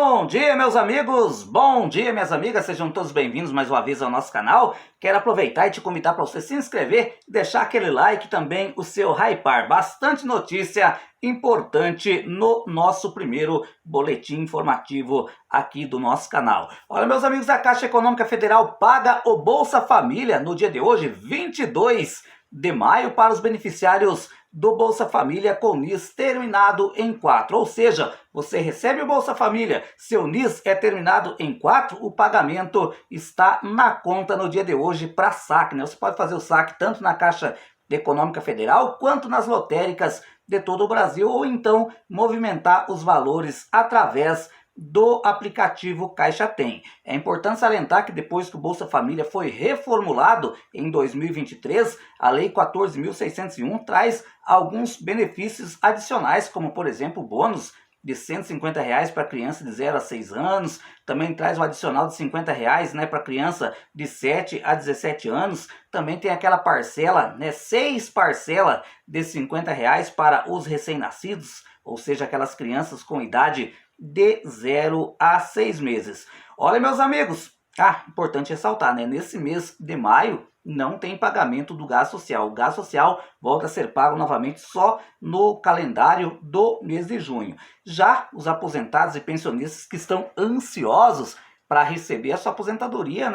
Bom dia, meus amigos! Bom dia, minhas amigas! Sejam todos bem-vindos mais uma vez ao nosso canal. Quero aproveitar e te convidar para você se inscrever, deixar aquele like e também o seu hypar. Bastante notícia importante no nosso primeiro boletim informativo aqui do nosso canal. Olha, meus amigos, a Caixa Econômica Federal paga o Bolsa Família no dia de hoje, 22 de maio, para os beneficiários do Bolsa Família com NIS terminado em 4, ou seja, você recebe o Bolsa Família, seu NIS é terminado em 4, o pagamento está na conta no dia de hoje para saque, né? Você pode fazer o saque tanto na Caixa Econômica Federal quanto nas lotéricas de todo o Brasil, ou então movimentar os valores através do aplicativo Caixa Tem. É importante salientar que depois que o Bolsa Família foi reformulado em 2023, a Lei 14.601 traz alguns benefícios adicionais, como por exemplo o bônus de R$ 150 para criança de 0 a 6 anos, também traz o adicional de R$ 50 para criança de 7 a 17 anos, também tem aquela parcela, 6 parcelas de R$ 50 para os recém-nascidos, ou seja, aquelas crianças com idade de 0 a 6 meses. Olha, meus amigos, importante ressaltar, nesse mês de maio não tem pagamento do gasto social. O gasto social volta a ser pago novamente só no calendário do mês de junho. Já os aposentados e pensionistas que estão ansiosos para receber a sua aposentadoria,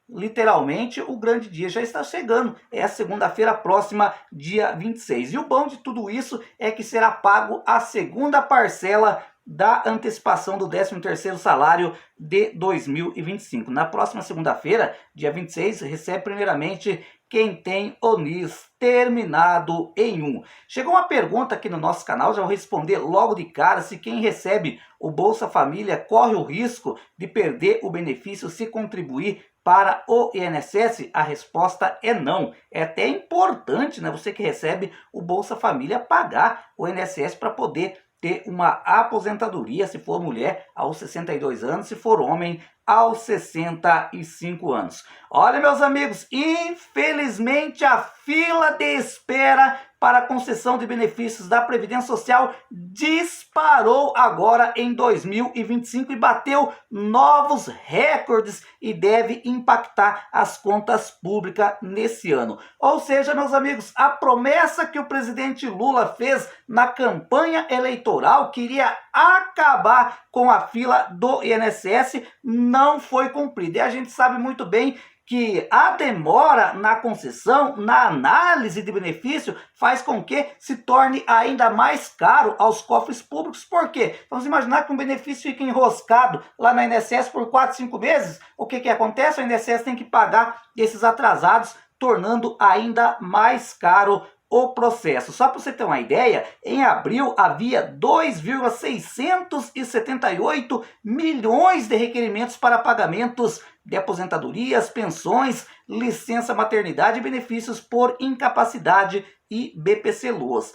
literalmente o grande dia já está chegando, é a segunda-feira próxima, dia 26. E o bom de tudo isso é que será pago a segunda parcela da antecipação do 13º salário de 2025. Na próxima segunda-feira, dia 26, recebe primeiramente quem tem o NIS terminado em 1. Chegou uma pergunta aqui no nosso canal, já vou responder logo de cara, se quem recebe o Bolsa Família corre o risco de perder o benefício se contribuir para o INSS. A resposta é não. É até importante, você que recebe o Bolsa Família pagar o INSS para poder ter uma aposentadoria, se for mulher, aos 62 anos, se for homem, aos 65 anos. Olha, meus amigos, infelizmente a fila de espera para a concessão de benefícios da Previdência Social disparou agora em 2025 e bateu novos recordes e deve impactar as contas públicas nesse ano. Ou seja, meus amigos, a promessa que o presidente Lula fez na campanha eleitoral, que iria acabar com a fila do INSS, não foi cumprida. E a gente sabe muito bem que a demora na concessão, na análise de benefício, faz com que se torne ainda mais caro aos cofres públicos. Por quê? Vamos imaginar que um benefício fica enroscado lá na INSS por 4, 5 meses. O que acontece? O INSS tem que pagar esses atrasados, tornando ainda mais caro o processo. Só para você ter uma ideia, em abril havia 2,678 milhões de requerimentos para pagamentos de aposentadorias, pensões, licença maternidade e benefícios por incapacidade e BPC-Loas.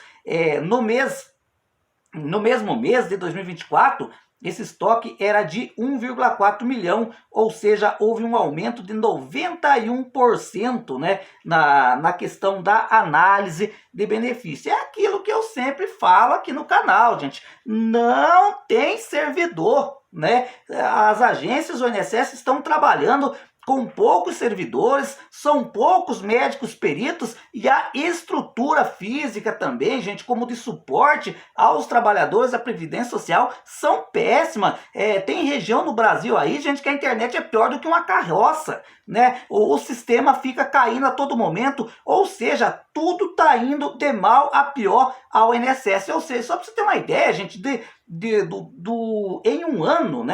No mesmo mês de 2024, esse estoque era de 1,4 milhão, ou seja, houve um aumento de 91% na questão da análise de benefício. É aquilo que eu sempre falo aqui no canal, gente. Não tem servidor, As agências do INSS estão trabalhando com poucos servidores, são poucos médicos peritos e a estrutura física também, gente, como de suporte aos trabalhadores da Previdência Social, são péssimas. Tem região no Brasil aí, gente, que a internet é pior do que uma carroça, O sistema fica caindo a todo momento, ou seja, tudo está indo de mal a pior ao INSS. Ou seja, só para você ter uma ideia, gente, em um ano,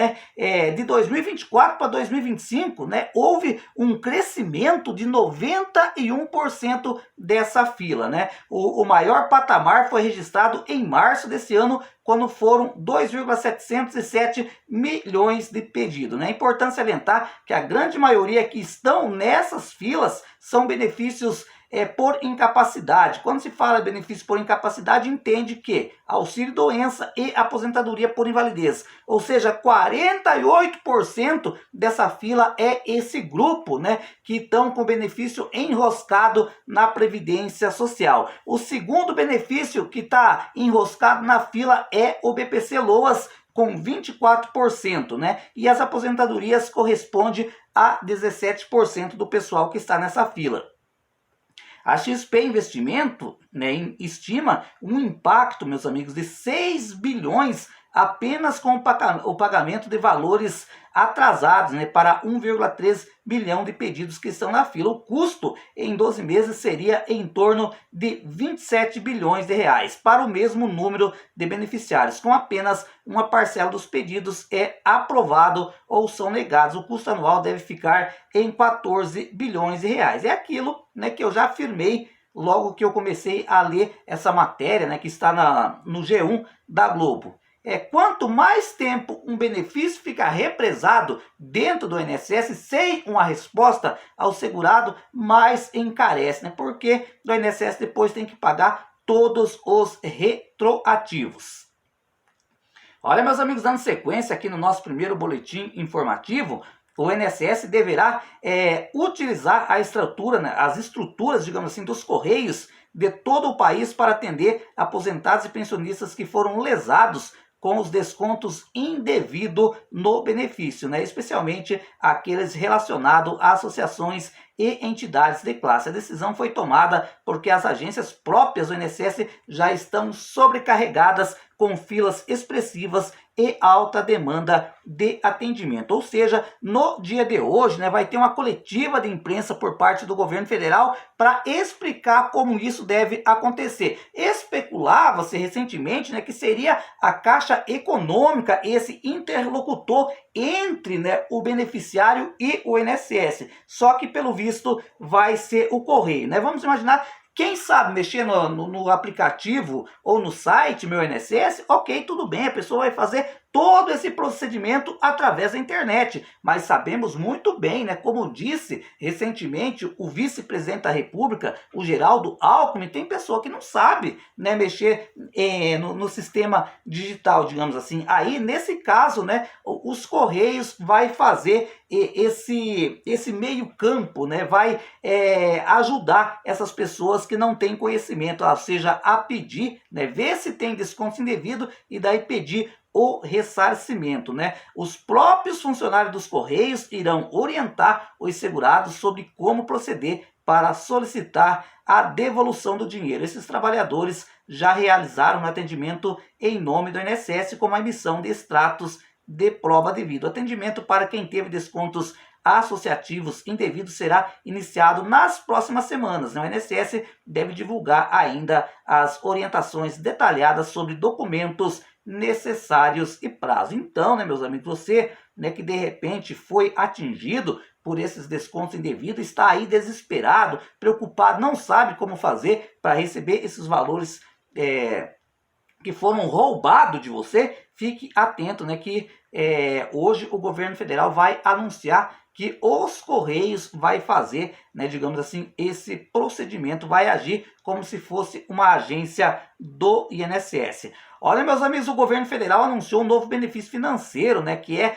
de 2024 para 2025, houve um crescimento de 91% dessa fila, O maior patamar foi registrado em março desse ano, quando foram 2,707 milhões de pedidos. É importante salientar que a grande maioria que estão nessas filas são benefícios por incapacidade. Quando se fala benefício por incapacidade, entende que auxílio-doença e aposentadoria por invalidez. Ou seja, 48% dessa fila é esse grupo, que estão com benefício enroscado na Previdência Social. O segundo benefício que está enroscado na fila é o BPC-Loas, com 24%, né? E as aposentadorias correspondem a 17% do pessoal que está nessa fila. A XP Investimento, né, estima um impacto, meus amigos, de 6 bilhões apenas com o pagamento de valores atrasados, né, para 1,3 bilhão de pedidos que estão na fila. O custo em 12 meses seria em torno de 27 bilhões de reais para o mesmo número de beneficiários, com apenas uma parcela dos pedidos é aprovado ou são negados. O custo anual deve ficar em 14 bilhões de reais. É aquilo, né, que eu já afirmei logo que eu comecei a ler essa matéria, né, que está no G1 da Globo. Quanto mais tempo um benefício fica represado dentro do INSS sem uma resposta ao segurado, mais encarece, né? Porque o INSS depois tem que pagar todos os retroativos. Olha, meus amigos, dando sequência aqui no nosso primeiro boletim informativo, o INSS deverá utilizar a estrutura, né, as estruturas, digamos assim, dos Correios de todo o país para atender aposentados e pensionistas que foram lesados com os descontos indevidos no benefício, né? Especialmente aqueles relacionados a associações e entidades de classe. A decisão foi tomada porque as agências próprias do INSS já estão sobrecarregadas com filas expressivas e alta demanda de atendimento. Ou seja, no dia de hoje, né, vai ter uma coletiva de imprensa por parte do governo federal para explicar como isso deve acontecer. Especulava-se recentemente, né, que seria a Caixa Econômica esse interlocutor entre, né, o beneficiário e o INSS. Só que, pelo visto, vai ser o Correio, né? Vamos imaginar. Quem sabe mexer no aplicativo ou no site Meu INSS, ok, tudo bem, a pessoa vai fazer todo esse procedimento através da internet. Mas sabemos muito bem, né, como disse recentemente o vice-presidente da República, o Geraldo Alckmin, tem pessoa que não sabe, né, mexer no sistema digital, digamos assim. Aí, nesse caso, né, os Correios vai fazer esse meio campo, né, vai ajudar essas pessoas que não têm conhecimento, ou seja, a pedir, né, ver se tem desconto indevido e daí pedir o ressarcimento, né? Os próprios funcionários dos Correios irão orientar os segurados sobre como proceder para solicitar a devolução do dinheiro. Esses trabalhadores já realizaram um atendimento em nome do INSS com a emissão de extratos de prova devida. O atendimento para quem teve descontos associativos indevidos será iniciado nas próximas semanas. O INSS deve divulgar ainda as orientações detalhadas sobre documentos necessários e prazo. Então, né, meus amigos, você, né, que de repente foi atingido por esses descontos indevidos, está aí desesperado, preocupado, não sabe como fazer para receber esses valores que foram roubados de você, fique atento, né, que hoje o governo federal vai anunciar que os Correios vai fazer, né, digamos assim, esse procedimento, vai agir como se fosse uma agência do INSS. Olha, meus amigos, o governo federal anunciou um novo benefício financeiro, né, que é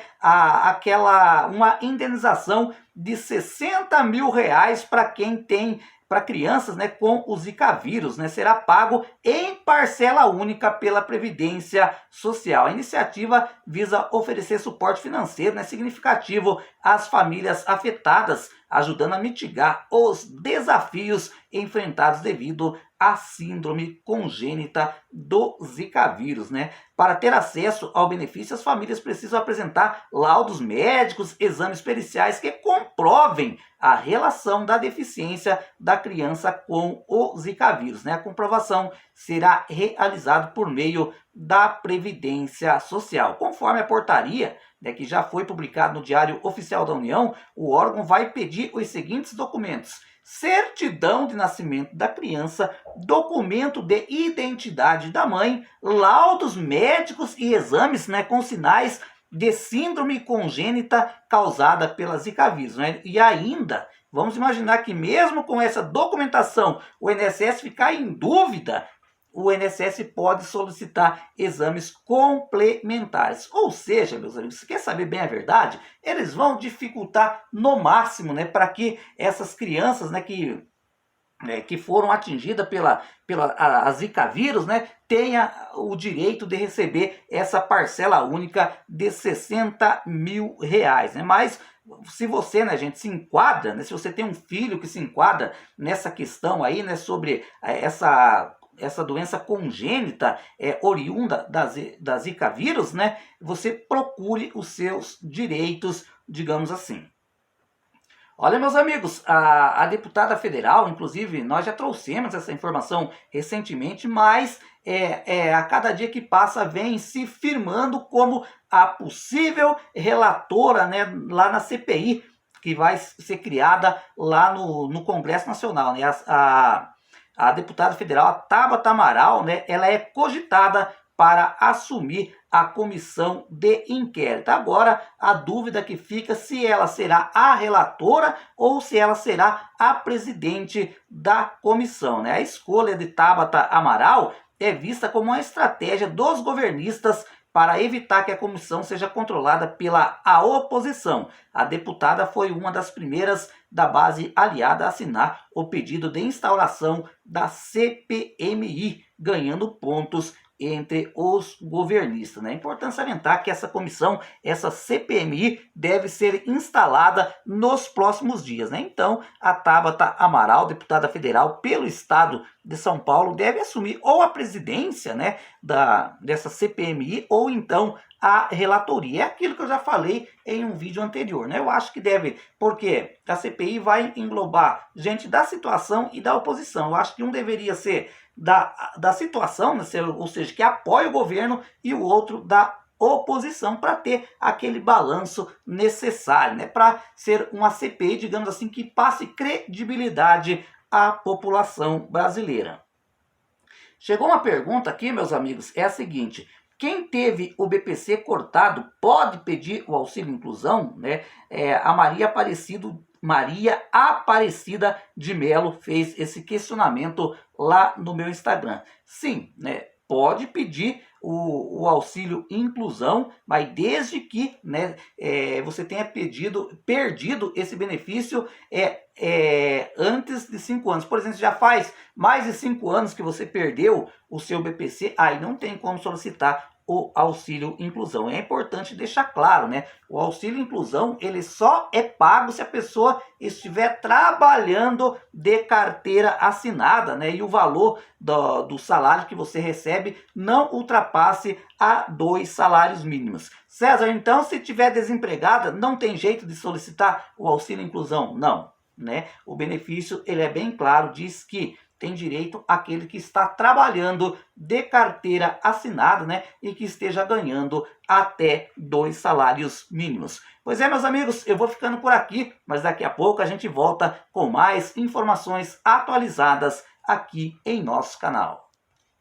uma indenização de 60 mil reais para quem tem, para crianças, né, com o Zika vírus, né, será pago em parcela única pela Previdência Social. A iniciativa visa oferecer suporte financeiro, né, significativo às famílias afetadas, ajudando a mitigar os desafios enfrentados devido à síndrome congênita do Zika vírus, né? Para ter acesso ao benefício, as famílias precisam apresentar laudos médicos, exames periciais que comprovem a relação da deficiência da criança com o Zika vírus, né? A comprovação será realizada por meio da Previdência Social. Conforme a portaria, né, que já foi publicado no Diário Oficial da União, o órgão vai pedir os seguintes documentos: certidão de nascimento da criança, documento de identidade da mãe, laudos médicos e exames, né, com sinais de síndrome congênita causada pela Zika vírus, né? E ainda, vamos imaginar que mesmo com essa documentação, o INSS ficar em dúvida, o INSS pode solicitar exames complementares. Ou seja, meus amigos, se quer saber bem a verdade, eles vão dificultar no máximo, né, para que essas crianças, né, que que foram atingidas pela Zika vírus, né, tenha o direito de receber essa parcela única de R$60 mil, né? Mas se você, né, gente, se enquadra, né, se você tem um filho que se enquadra nessa questão aí, né, sobre essa doença congênita oriunda da Zika vírus, né, você procure os seus direitos, digamos assim. Olha, meus amigos, a deputada federal, inclusive, nós já trouxemos essa informação recentemente, mas a cada dia que passa vem se firmando como a possível relatora, né, lá na CPI, que vai ser criada lá no Congresso Nacional, né? A deputada federal, a Tabata Amaral, né, ela é cogitada para assumir a comissão de inquérito. Agora, a dúvida que fica se ela será a relatora ou se ela será a presidente da comissão, né? A escolha de Tabata Amaral é vista como uma estratégia dos governistas para evitar que a comissão seja controlada pela oposição. A deputada foi uma das primeiras da base aliada a assinar o pedido de instauração da CPMI, ganhando pontos entre os governistas, né? É importante salientar que essa comissão, essa CPMI, deve ser instalada nos próximos dias, né? Então, a Tabata Amaral, deputada federal pelo estado de São Paulo, deve assumir ou a presidência, né, dessa CPMI ou então a relatoria. É aquilo que eu já falei em um vídeo anterior, né? Eu acho que deve, porque a CPI vai englobar gente da situação e da oposição. Eu acho que um deveria ser da situação, né, ou seja, que apoia o governo, e o outro da oposição, para ter aquele balanço necessário, né, para ser uma CPI, digamos assim, que passe credibilidade à população brasileira. Chegou uma pergunta aqui, meus amigos, é a seguinte: quem teve o BPC cortado pode pedir o auxílio inclusão, né? A Maria Aparecida de Melo fez esse questionamento lá no meu Instagram. Sim, né, pode pedir o auxílio inclusão, mas desde que, né, você tenha perdido esse benefício antes de 5 anos. Por exemplo, já faz mais de 5 anos que você perdeu o seu BPC, aí não tem como solicitar o auxílio inclusão. É importante deixar claro, né? O auxílio inclusão, ele só é pago se a pessoa estiver trabalhando de carteira assinada, né? E o valor do salário que você recebe não ultrapasse a 2 salários mínimos. César, então, se estiver desempregada, não tem jeito de solicitar o auxílio inclusão? Não, né? O benefício, ele é bem claro, diz que tem direito àquele que está trabalhando de carteira assinada, né, e que esteja ganhando até 2 salários mínimos. Pois é, meus amigos, eu vou ficando por aqui, mas daqui a pouco a gente volta com mais informações atualizadas aqui em nosso canal.